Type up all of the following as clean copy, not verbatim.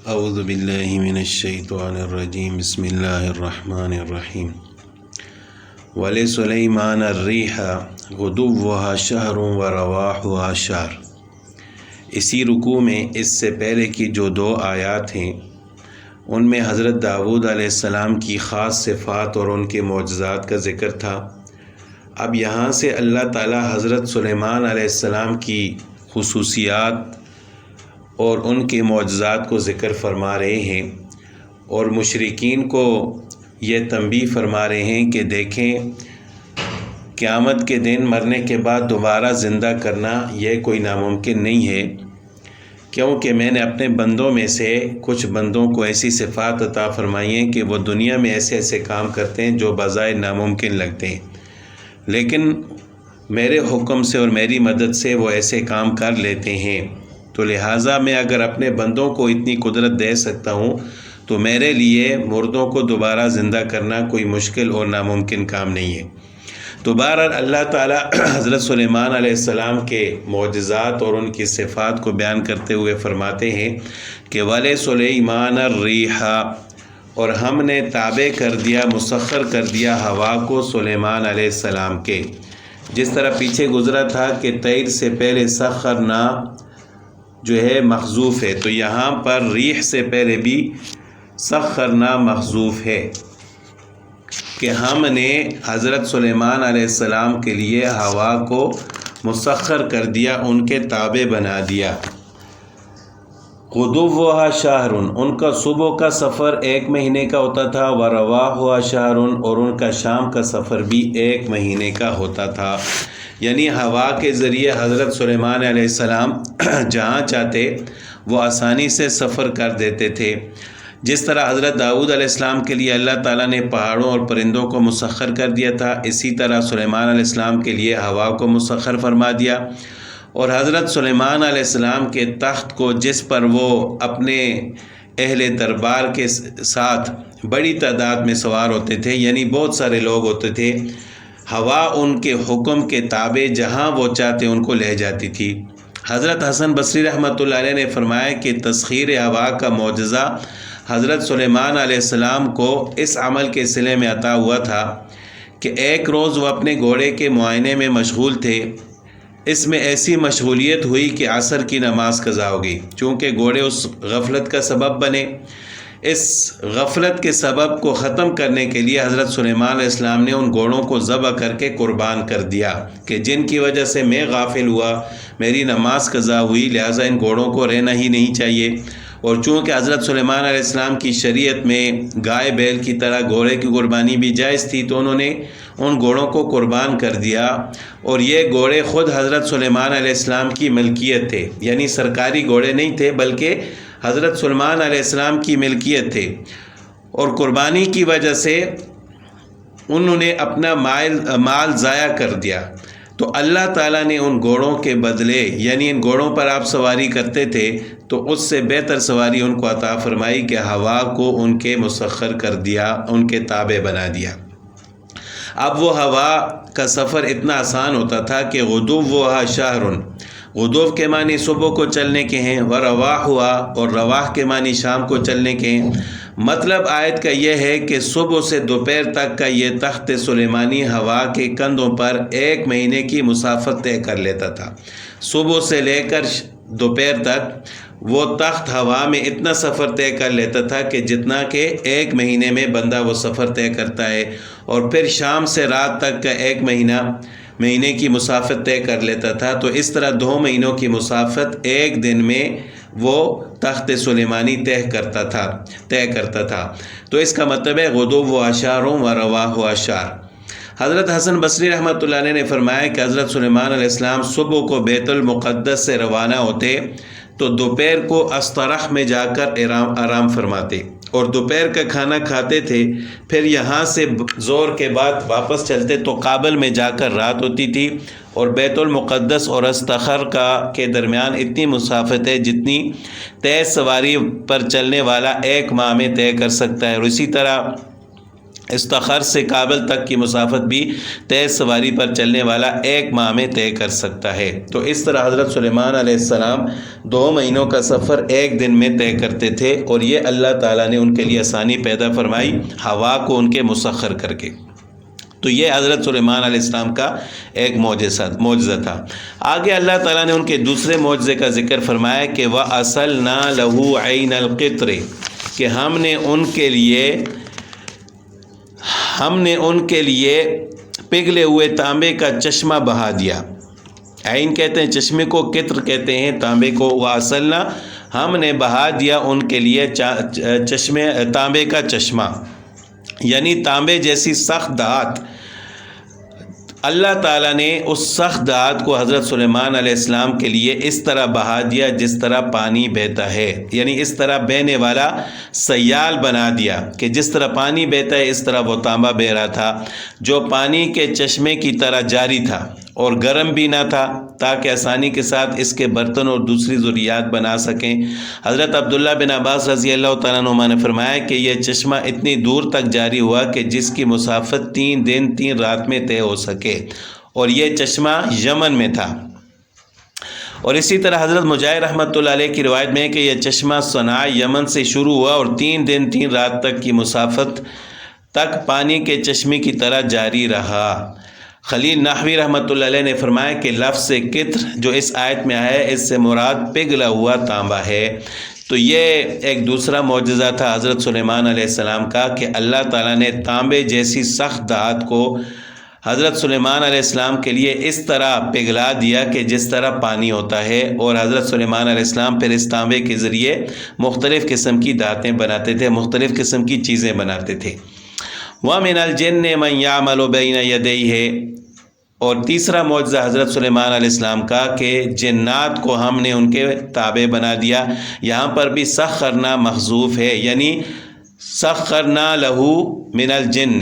اعوذ باللہ من الشیطان الرجیم بسم اللہ الرحمن الرحیم وَلِسُلَيْمَانَ الرِّيحَ غُدُوُّهَا شَهْرٌ وَرَوَاحُهَا شَهْرٌ۔ اسی رکوع میں اس سے پہلے کی جو دو آیات ہیں ان میں حضرت داؤد علیہ السلام کی خاص صفات اور ان کے معجزات کا ذکر تھا۔ اب یہاں سے اللہ تعالی حضرت سلیمان علیہ السلام کی خصوصیات اور ان کے معجزات کو ذکر فرما رہے ہیں، اور مشرکین کو یہ تنبیہ فرما رہے ہیں کہ دیکھیں قیامت کے دن مرنے کے بعد دوبارہ زندہ کرنا یہ کوئی ناممکن نہیں ہے، کیونکہ میں نے اپنے بندوں میں سے کچھ بندوں کو ایسی صفات عطا فرمائی ہیں کہ وہ دنیا میں ایسے ایسے کام کرتے ہیں جو بظاہر ناممکن لگتے ہیں، لیکن میرے حکم سے اور میری مدد سے وہ ایسے کام کر لیتے ہیں۔ تو لہٰذا میں اگر اپنے بندوں کو اتنی قدرت دے سکتا ہوں تو میرے لیے مردوں کو دوبارہ زندہ کرنا کوئی مشکل اور ناممکن کام نہیں ہے۔ تو بہرحال اللہ تعالیٰ حضرت سلیمان علیہ السلام کے معجزات اور ان کی صفات کو بیان کرتے ہوئے فرماتے ہیں کہ وَلِسُلَيْمَانَ الرِّيحَ، اور ہم نے تابع کر دیا، مسخر کر دیا ہوا کو سلیمان علیہ السلام کے، جس طرح پیچھے گزرا تھا کہ طیر سے پہلے سخرنا جو ہے محذوف ہے، تو یہاں پر ریح سے پہلے بھی سخرنا محذوف ہے کہ ہم نے حضرت سلیمان علیہ السلام کے لیے ہوا کو مسخر کر دیا، ان کے تابع بنا دیا۔ غدوُّهَا شَهْرٌ، ان کا صبح کا سفر 1 مہینے کا ہوتا تھا، وَرَوَاحُهَا شَهْرٌ، اور ان کا شام کا سفر بھی 1 مہینے کا ہوتا تھا۔ یعنی ہوا کے ذریعے حضرت سلیمان علیہ السلام جہاں چاہتے وہ آسانی سے سفر کر دیتے تھے۔ جس طرح حضرت داؤد علیہ السلام کے لیے اللہ تعالیٰ نے پہاڑوں اور پرندوں کو مسخر کر دیا تھا، اسی طرح سلیمان علیہ السلام کے لیے ہوا کو مسخر فرما دیا، اور حضرت سلیمان علیہ السلام کے تخت کو جس پر وہ اپنے اہل دربار کے ساتھ بڑی تعداد میں سوار ہوتے تھے، یعنی بہت سارے لوگ ہوتے تھے، ہوا ان کے حکم کے تابع جہاں وہ چاہتے ان کو لے جاتی تھی۔ حضرت حسن بصری رحمۃ اللہ علیہ نے فرمایا کہ تسخیر ہوا کا معجزہ حضرت سلیمان علیہ السلام کو اس عمل کے صلے میں عطا ہوا تھا کہ ایک روز وہ اپنے گھوڑے کے معائنے میں مشغول تھے۔ اس میں ایسی مشغولیت ہوئی کہ عصر کی نماز قضا ہو گئی، چونکہ گھوڑے اس غفلت کا سبب بنے۔ اس غفلت کے سبب کو ختم کرنے کے لیے حضرت سلیمان علیہ السلام نے ان گھوڑوں کو ذبح کر کے قربان کر دیا کہ جن کی وجہ سے میں غافل ہوا، میری نماز قضا ہوئی، لہٰذا ان گھوڑوں کو رہنا ہی نہیں چاہیے۔ اور چونکہ حضرت سلیمان علیہ السلام کی شریعت میں گائے بیل کی طرح گھوڑے کی قربانی بھی جائز تھی، تو انہوں نے ان گھوڑوں کو قربان کر دیا، اور یہ گھوڑے خود حضرت سلیمان علیہ السلام کی ملکیت تھے، یعنی سرکاری گھوڑے نہیں تھے بلکہ حضرت سلیمان علیہ السلام کی ملکیت تھے، اور قربانی کی وجہ سے انہوں نے اپنا مال ضائع کر دیا۔ تو اللہ تعالیٰ نے ان گھوڑوں کے بدلے، یعنی ان گھوڑوں پر آپ سواری کرتے تھے، تو اس سے بہتر سواری ان کو عطا فرمائی کہ ہوا کو ان کے مسخر کر دیا، ان کے تابع بنا دیا۔ اب وہ ہوا کا سفر اتنا آسان ہوتا تھا کہ غدوُّهَا شَهْرٌ، غدو کے معنی صبح کو چلنے کے ہیں، وَرَوَاحُهَا، اور رواح کے معنی شام کو چلنے کے ہیں۔ مطلب آیت کا یہ ہے کہ صبح سے دوپہر تک کا یہ تخت سلیمانی ہوا کے کندھوں پر 1 مہینے کی مسافت طے کر لیتا تھا۔ صبح سے لے کر دوپہر تک وہ تخت ہوا میں اتنا سفر طے کر لیتا تھا کہ جتنا کہ 1 مہینے میں بندہ وہ سفر طے کرتا ہے، اور پھر شام سے رات تک کا 1 مہینے کی مسافت طے کر لیتا تھا۔ تو اس طرح 2 مہینوں کی مسافت 1 دن میں وہ تخت سلیمانی طے کرتا تھا۔ تو اس کا مطلب ہے غدوُّهَا شَهْرٌ وَرَوَاحُهَا شَهْرٌ۔ حضرت حسن بصری رحمۃ اللہ علیہ نے فرمایا کہ حضرت سلیمان علیہ السلام صبح کو بیت المقدس سے روانہ ہوتے تو دوپہر کو استرخ میں جا کر آرام فرماتے، اور دوپہر کا کھانا کھاتے تھے، پھر یہاں سے زور کے بعد واپس چلتے تو کابل میں جا کر رات ہوتی تھی، اور بیت المقدس اور استخر کے درمیان اتنی مسافت ہے جتنی تیز سواری پر چلنے والا 1 ماہ میں طے کر سکتا ہے۔ اور اسی طرح استخر سے کابل تک کی مسافت بھی تیز سواری پر چلنے والا 1 ماہ میں طے کر سکتا ہے۔ تو اس طرح حضرت سلیمان علیہ السلام 2 مہینوں کا سفر 1 دن میں طے کرتے تھے، اور یہ اللہ تعالیٰ نے ان کے لیے آسانی پیدا فرمائی ہوا کو ان کے مسخر کر کے۔ تو یہ حضرت سلیمان علیہ السلام کا ایک معجزہ تھا۔ آگے اللہ تعالیٰ نے ان کے دوسرے معجزے کا ذکر فرمایا کہ وَأَصَلْنَا لَهُ عَيْنَ الْقِطْرِ، کہ ہم نے ان کے لیے پگھلے ہوئے تانبے کا چشمہ بہا دیا۔ عین کہتے ہیں چشمے کو، قطر کہتے ہیں تانبے کو۔ وَأَصَلْنَا، ہم نے بہا دیا ان کے لیے تانبے کا چشمہ، یعنی تانبے جیسی سخت دھات۔ اللہ تعالیٰ نے اس سخت دھات کو حضرت سلیمان علیہ السلام کے لیے اس طرح بہا دیا جس طرح پانی بہتا ہے، یعنی اس طرح بہنے والا سیال بنا دیا کہ جس طرح پانی بہتا ہے اس طرح وہ تانبا بہہ رہا تھا، جو پانی کے چشمے کی طرح جاری تھا اور گرم بھی نہ تھا، تاکہ آسانی کے ساتھ اس کے برتن اور دوسری ضروریات بنا سکیں۔ حضرت عبداللہ بن عباس رضی اللہ تعالیٰ عنہما نے فرمایا کہ یہ چشمہ اتنی دور تک جاری ہوا کہ جس کی مسافت 3 دن 3 رات میں طے ہو سکے، اور یہ چشمہ یمن میں تھا۔ اور اسی طرح حضرت مجاہد رحمۃ اللہ علیہ کی روایت میں ہے کہ یہ چشمہ صنعاء یمن سے شروع ہوا اور 3 دن 3 رات تک کی مسافت تک پانی کے چشمے کی طرح جاری رہا۔ خلیل نحوی رحمۃ اللہ علیہ نے فرمایا کہ لفظ قطر جو اس آیت میں آیا ہے اس سے مراد پگھلا ہوا تانبا ہے۔ تو یہ ایک دوسرا معجزہ تھا حضرت سلیمان علیہ السلام کا کہ اللہ تعالیٰ نے تانبے جیسی سخت دھات کو حضرت سلیمان علیہ السلام کے لیے اس طرح پگھلا دیا کہ جس طرح پانی ہوتا ہے، اور حضرت سلیمان علیہ السلام پھر اس تانبے کے ذریعے مختلف قسم کی دھاتیں بناتے تھے، مختلف قسم کی چیزیں بناتے تھے۔ وَمِنَ الْجِنِّ مَنْ يَعْمَلُ بَيْنَ يَدَيْهِ، اور تیسرا معجزہ حضرت سلیمان علیہ السلام کا کہ جنات کو ہم نے ان کے تابع بنا دیا۔ یہاں پر بھی سخرنا محذوف ہے، یعنی سخرنا لہو من الجن،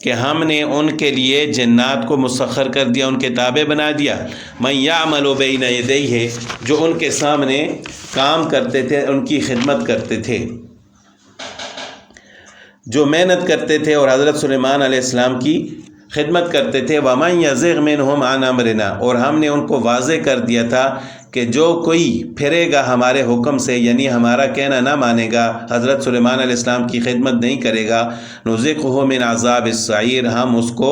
کہ ہم نے ان کے لیے جنات کو مسخر کر دیا، ان کے تابع بنا دیا۔ من یعمل بین یدیہ، جو ان کے سامنے کام کرتے تھے، ان کی خدمت کرتے تھے، جو محنت کرتے تھے اور حضرت سلیمان علیہ السلام کی خدمت کرتے تھے۔ وَمَن يَزِغْ مِنْهُمْ عَنْ أَمْرِنَا، اور ہم نے ان کو واضح کر دیا تھا کہ جو کوئی پھرے گا ہمارے حکم سے، یعنی ہمارا کہنا نہ مانے گا، حضرت سلیمان علیہ السلام کی خدمت نہیں کرے گا، نُذِقْهُ مِنْ عَذَابِ السَّعِيرِ، ہم اس کو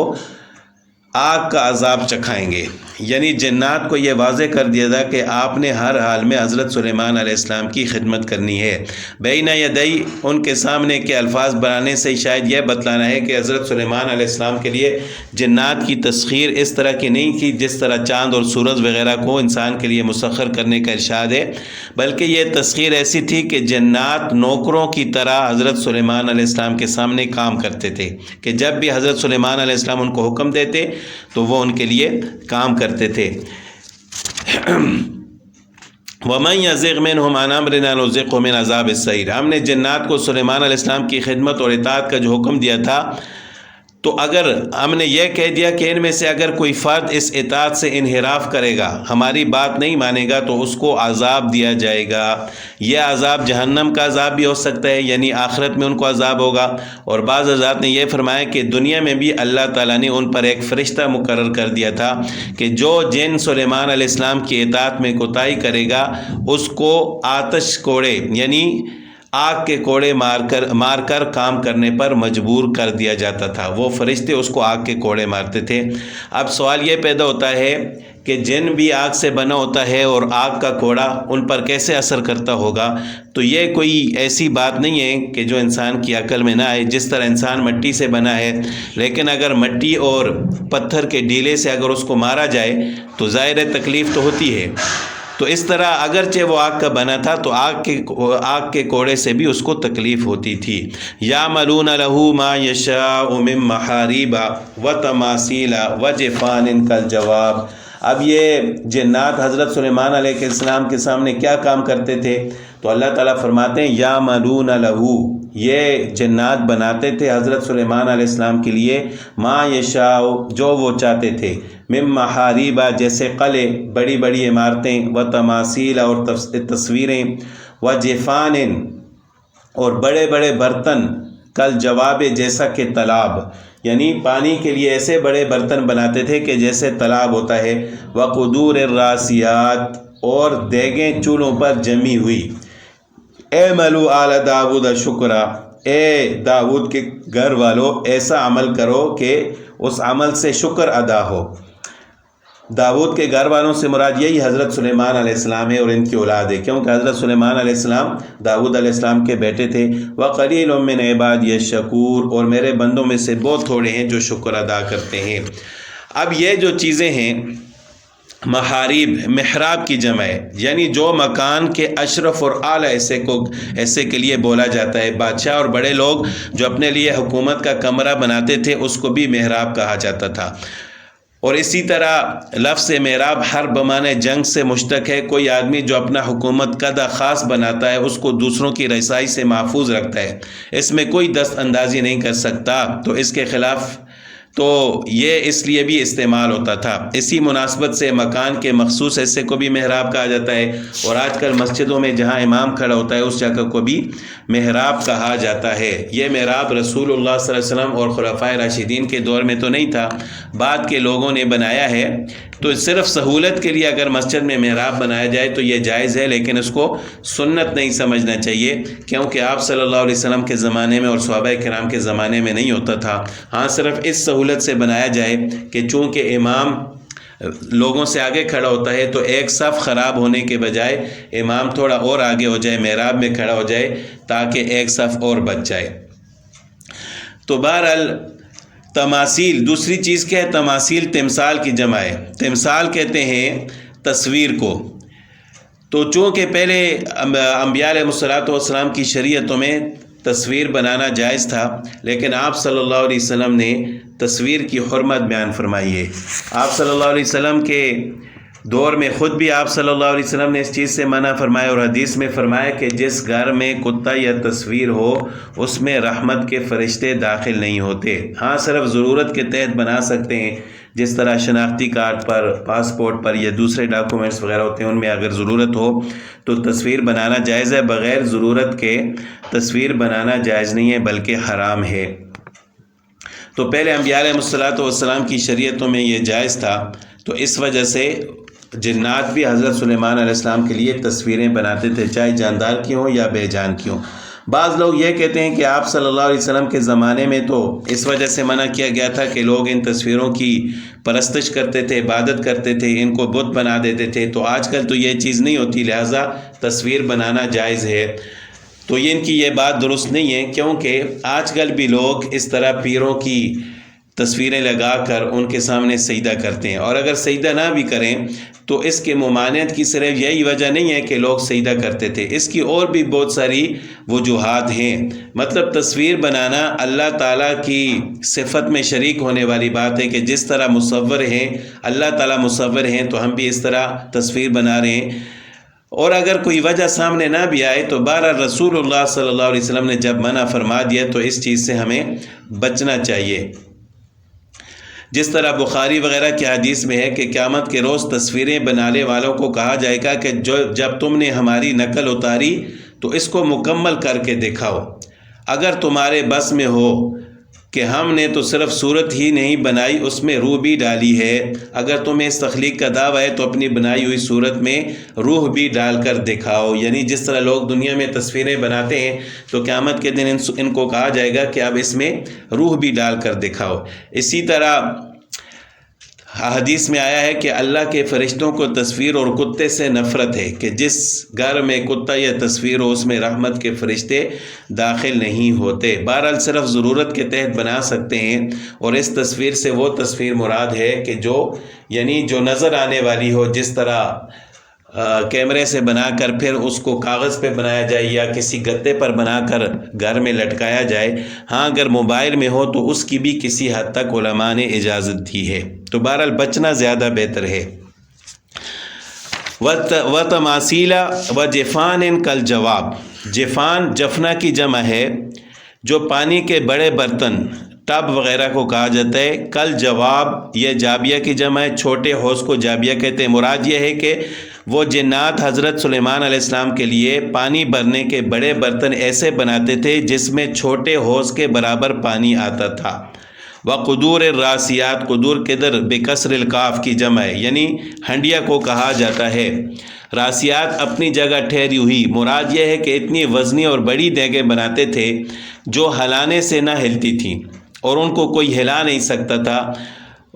آگ کا عذاب چکھائیں گے۔ یعنی جنات کو یہ واضح کر دیا تھا کہ آپ نے ہر حال میں حضرت سلیمان علیہ السلام کی خدمت کرنی ہے۔ بین یدی، ان کے سامنے کے الفاظ بنانے سے شاید یہ بتلانا ہے کہ حضرت سلیمان علیہ السلام کے لیے جنات کی تسخیر اس طرح کی نہیں تھی جس طرح چاند اور سورج وغیرہ کو انسان کے لیے مسخر کرنے کا ارشاد ہے، بلکہ یہ تسخیر ایسی تھی کہ جنات نوکروں کی طرح حضرت سلیمان علیہ السلام کے سامنے کام کرتے تھے، کہ جب بھی حضرت سلیمان علیہ السلام ان کو حکم دیتے تو وہ ان کے لیے کام کرتے تھے۔ وَمَن يَزِغْ مِنْهُمْ عَنْ أَمْرِنَا نُذِقْهُ مِنْ عَذَابِ السَّعِيرِ، ہم نے جنات کو سلیمان علیہ السلام کی خدمت اور اطاعت کا جو حکم دیا تھا، تو اگر ہم نے یہ کہہ دیا کہ ان میں سے اگر کوئی فرد اس اطاعت سے انحراف کرے گا، ہماری بات نہیں مانے گا، تو اس کو عذاب دیا جائے گا۔ یہ عذاب جہنم کا عذاب بھی ہو سکتا ہے، یعنی آخرت میں ان کو عذاب ہوگا، اور بعض حضرات نے یہ فرمایا کہ دنیا میں بھی اللہ تعالیٰ نے ان پر ایک فرشتہ مقرر کر دیا تھا کہ جو جن سلیمان علیہ السلام کی اطاعت میں کوتاہی کرے گا اس کو آتش کوڑے، یعنی آگ کے کوڑے مار کر کام کرنے پر مجبور کر دیا جاتا تھا۔ وہ فرشتے اس کو آگ کے کوڑے مارتے تھے۔ اب سوال یہ پیدا ہوتا ہے کہ جن بھی آگ سے بنا ہوتا ہے اور آگ کا کوڑا ان پر کیسے اثر کرتا ہوگا؟ تو یہ کوئی ایسی بات نہیں ہے کہ جو انسان کی عقل میں نہ آئے۔ جس طرح انسان مٹی سے بنا ہے، لیکن اگر مٹی اور پتھر کے ڈیلے سے اگر اس کو مارا جائے تو ظاہر تکلیف تو ہوتی ہے، تو اس طرح اگرچہ وہ آگ کا بنا تھا تو آگ کے کوڑے سے بھی اس کو تکلیف ہوتی تھی۔ یعملون لہ ما یشاء من محاریب وتماثیل وجفان کالجواب۔ اب یہ جنات حضرت سلیمان علیہ السلام کے سامنے کیا کام کرتے تھے؟ تو اللہ تعالیٰ فرماتے ہیں یعملون لہ، یہ جنات بناتے تھے حضرت سلیمان علیہ السلام کے لیے ما یشاء، جو وہ چاہتے تھے، من محاریب، جیسے قلعے، بڑی بڑی عمارتیں، و تماثیل، اور تصویریں، و جفان، اور بڑے بڑے برتن، کل جواب جیسا کہ تالاب، یعنی پانی کے لیے ایسے بڑے برتن بناتے تھے کہ جیسے تالاب ہوتا ہے، وقدور الراسیات، اور دیگیں چولہوں پر جمی ہوئی، اعملوا آل داود شکرا، اے داود کے گھر والو ایسا عمل کرو کہ اس عمل سے شکر ادا ہو۔ داود کے گھر والوں سے مراد یہی حضرت سلیمان علیہ السلام ہے اور ان کی اولاد ہے، کیونکہ حضرت سلیمان علیہ السلام داود علیہ السلام کے بیٹے تھے۔ وَقَلِيلٌ مِّنْ عِبَادِيَ الشَّكُورُ، اور میرے بندوں میں سے بہت تھوڑے ہیں جو شکر ادا کرتے ہیں۔ اب یہ جو چیزیں ہیں، محاریب محراب کی جمع ہے، یعنی جو مکان کے اشرف اور اعلیٰ ایسے کے لیے بولا جاتا ہے۔ بادشاہ اور بڑے لوگ جو اپنے لیے حکومت کا کمرہ بناتے تھے اس کو بھی محراب کہا جاتا تھا۔ اور اسی طرح لفظ محراب ہر بمانے جنگ سے مشتق ہے۔ کوئی آدمی جو اپنا حکومت قدہ خاص بناتا ہے اس کو دوسروں کی رسائی سے محفوظ رکھتا ہے، اس میں کوئی دست اندازی نہیں کر سکتا، تو اس کے خلاف تو یہ اس لیے بھی استعمال ہوتا تھا۔ اسی مناسبت سے مکان کے مخصوص حصے کو بھی محراب کہا جاتا ہے، اور آج کل مسجدوں میں جہاں امام کھڑا ہوتا ہے اس جگہ کو بھی محراب کہا جاتا ہے۔ یہ محراب رسول اللہ صلی اللہ علیہ وسلم اور خلفائے راشدین کے دور میں تو نہیں تھا، بعد کے لوگوں نے بنایا ہے۔ تو صرف سہولت کے لیے اگر مسجد میں محراب بنایا جائے تو یہ جائز ہے، لیکن اس کو سنت نہیں سمجھنا چاہیے، کیونکہ آپ صلی اللہ علیہ وسلم کے زمانے میں اور صحابہ کرام کے زمانے میں نہیں ہوتا تھا۔ ہاں صرف اس سہولت سے بنایا جائے کہ چونکہ امام لوگوں سے آگے کھڑا ہوتا ہے تو ایک صف خراب ہونے کے بجائے امام تھوڑا اور آگے ہو جائے، محراب میں کھڑا ہو جائے، تاکہ ایک صف اور بچ جائے۔ تو بہرحال تماثیل، دوسری چیز کیا ہے؟ تماثیل تمثال کی جمع ہے۔ تمثال کہتے ہیں تصویر کو۔ تو چونکہ پہلے انبیاء علیہ السلام کی شریعتوں میں تصویر بنانا جائز تھا، لیکن آپ صلی اللہ علیہ وسلم نے تصویر کی حرمت بیان فرمائی ہے۔ آپ صلی اللہ علیہ وسلم کے دور میں خود بھی آپ صلی اللہ علیہ وسلم نے اس چیز سے منع فرمایا، اور حدیث میں فرمایا کہ جس گھر میں کتا یا تصویر ہو اس میں رحمت کے فرشتے داخل نہیں ہوتے۔ ہاں صرف ضرورت کے تحت بنا سکتے ہیں، جس طرح شناختی کارڈ پر، پاسپورٹ پر یا دوسرے ڈاکومنٹس وغیرہ ہوتے ہیں، ان میں اگر ضرورت ہو تو تصویر بنانا جائز ہے۔ بغیر ضرورت کے تصویر بنانا جائز نہیں ہے بلکہ حرام ہے۔ تو پہلے انبیاء علیہ السلام کی شریعتوں میں یہ جائز تھا، تو اس وجہ سے جنات بھی حضرت سلیمان علیہ السلام کے لیے تصویریں بناتے تھے، چاہے جاندار کی ہوں یا بے جان کی ہوں۔ بعض لوگ یہ کہتے ہیں کہ آپ صلی اللہ علیہ وسلم کے زمانے میں تو اس وجہ سے منع کیا گیا تھا کہ لوگ ان تصویروں کی پرستش کرتے تھے، عبادت کرتے تھے، ان کو بت بنا دیتے تھے، تو آج کل تو یہ چیز نہیں ہوتی، لہٰذا تصویر بنانا جائز ہے۔ تو ان کی یہ بات درست نہیں ہے، کیونکہ آج کل بھی لوگ اس طرح پیروں کی تصویریں لگا کر ان کے سامنے سجدہ کرتے ہیں، اور اگر سجدہ نہ بھی کریں تو اس کے ممانعت کی صرف یہی وجہ نہیں ہے کہ لوگ سجدہ کرتے تھے، اس کی اور بھی بہت ساری وجوہات ہیں۔ مطلب تصویر بنانا اللہ تعالیٰ کی صفت میں شریک ہونے والی بات ہے کہ جس طرح مصور ہیں، اللہ تعالیٰ مصور ہیں، تو ہم بھی اس طرح تصویر بنا رہے ہیں۔ اور اگر کوئی وجہ سامنے نہ بھی آئے تو بہرحال رسول اللہ صلی اللہ علیہ وسلم نے جب منع فرما دیا تو اس چیز سے ہمیں بچنا چاہیے۔ جس طرح بخاری وغیرہ کی حدیث میں ہے کہ قیامت کے روز تصویریں بنانے والوں کو کہا جائے گا کہ جب تم نے ہماری نقل اتاری تو اس کو مکمل کر کے دکھاؤ۔ اگر تمہارے بس میں ہو کہ ہم نے تو صرف صورت ہی نہیں بنائی، اس میں روح بھی ڈالی ہے، اگر تمہیں اس تخلیق کا دعویٰ ہے تو اپنی بنائی ہوئی صورت میں روح بھی ڈال کر دکھاؤ۔ یعنی جس طرح لوگ دنیا میں تصویریں بناتے ہیں تو قیامت کے دن ان کو کہا جائے گا کہ اب اس میں روح بھی ڈال کر دکھاؤ۔ اسی طرح حدیث میں آیا ہے کہ اللہ کے فرشتوں کو تصویر اور کتے سے نفرت ہے، کہ جس گھر میں کتا یا تصویر ہو اس میں رحمت کے فرشتے داخل نہیں ہوتے۔ بہرحال صرف ضرورت کے تحت بنا سکتے ہیں، اور اس تصویر سے وہ تصویر مراد ہے کہ جو نظر آنے والی ہو، جس طرح کیمرے سے بنا کر پھر اس کو کاغذ پہ بنایا جائے یا کسی گتے پر بنا کر گھر میں لٹکایا جائے۔ ہاں اگر موبائل میں ہو تو اس کی بھی کسی حد تک علماء نے اجازت دی ہے، تو بہرحال بچنا زیادہ بہتر ہے۔ وَتَمَاثِيلَ وَجِفَانٍ كَالْجَوَابِ، جفان جفنا کی جمع ہے، جو پانی کے بڑے برتن ٹب وغیرہ کو کہا جاتا ہے۔ کل جواب یہ جابیہ کی جمع ہے، چھوٹے حوض کو جابیہ کہتے ہیں۔ مراد یہ ہے کہ وہ جنات حضرت سلیمان علیہ السلام کے لیے پانی بھرنے کے بڑے برتن ایسے بناتے تھے جس میں چھوٹے حوض کے برابر پانی آتا تھا۔ وقدور الراسیات، قدور کدر بکسر القاف کی جمع ہے، یعنی ہنڈیا کو کہا جاتا ہے۔ راسیات اپنی جگہ ٹھہری ہوئی، مراد یہ ہے کہ اتنی وزنی اور بڑی دیگیں بناتے تھے جو ہلانے سے نہ ہلتی تھیں اور ان کو کوئی ہلا نہیں سکتا تھا،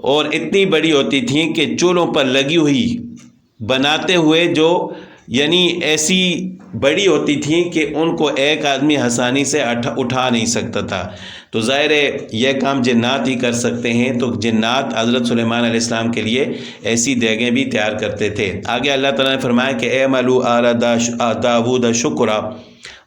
اور اتنی بڑی ہوتی تھیں کہ چولہوں پر لگی ہوئی بناتے ہوئے جو یعنی ایسی بڑی ہوتی تھیں کہ ان کو ایک آدمی آسانی سے اٹھا نہیں سکتا تھا۔ تو ظاہر ہے یہ کام جنات ہی کر سکتے ہیں، تو جنات حضرت سلیمان علیہ السلام کے لیے ایسی دیگیں بھی تیار کرتے تھے۔ آگے اللہ تعالیٰ نے فرمایا کہ اعملوا آل داود شکرا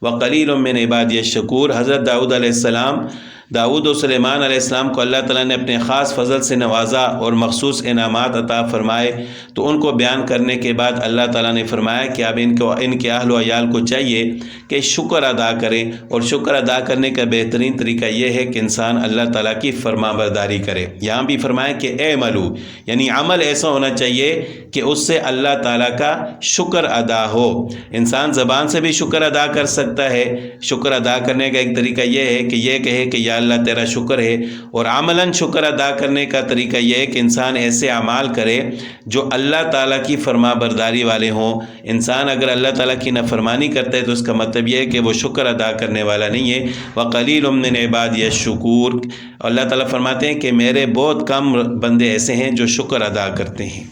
وقلیل من عبادی الشکور۔ حضرت داؤد علیہ السلام، داؤد و سلیمان علیہ السلام کو اللہ تعالیٰ نے اپنے خاص فضل سے نوازا اور مخصوص انعامات عطا فرمائے، تو ان کو بیان کرنے کے بعد اللہ تعالیٰ نے فرمایا کہ اب ان کے اہل و عیال کو چاہیے کہ شکر ادا کریں، اور شکر ادا کرنے کا بہترین طریقہ یہ ہے کہ انسان اللہ تعالیٰ کی فرما برداری کرے۔ یہاں بھی فرمایا کہ اعملوا، یعنی عمل ایسا ہونا چاہیے کہ اس سے اللہ تعالیٰ کا شکر ادا ہو۔ انسان زبان سے بھی شکر ادا کر سکتا ہے، شکر ادا کرنے کا ایک طریقہ یہ ہے کہ یہ کہے کہ یا اللہ تیرا شکر ہے، اور عملاً شکر ادا کرنے کا طریقہ یہ ہے کہ انسان ایسے اعمال کرے جو اللہ تعالیٰ کی فرما برداری والے ہوں۔ انسان اگر اللہ تعالیٰ کی نافرمانی کرتا ہے تو اس کا مطلب یہ ہے کہ وہ شکر ادا کرنے والا نہیں ہے۔ وقلیل من عبادی الشکور، اللہ تعالیٰ فرماتے ہیں کہ میرے بہت کم بندے ایسے ہیں جو شکر ادا کرتے ہیں۔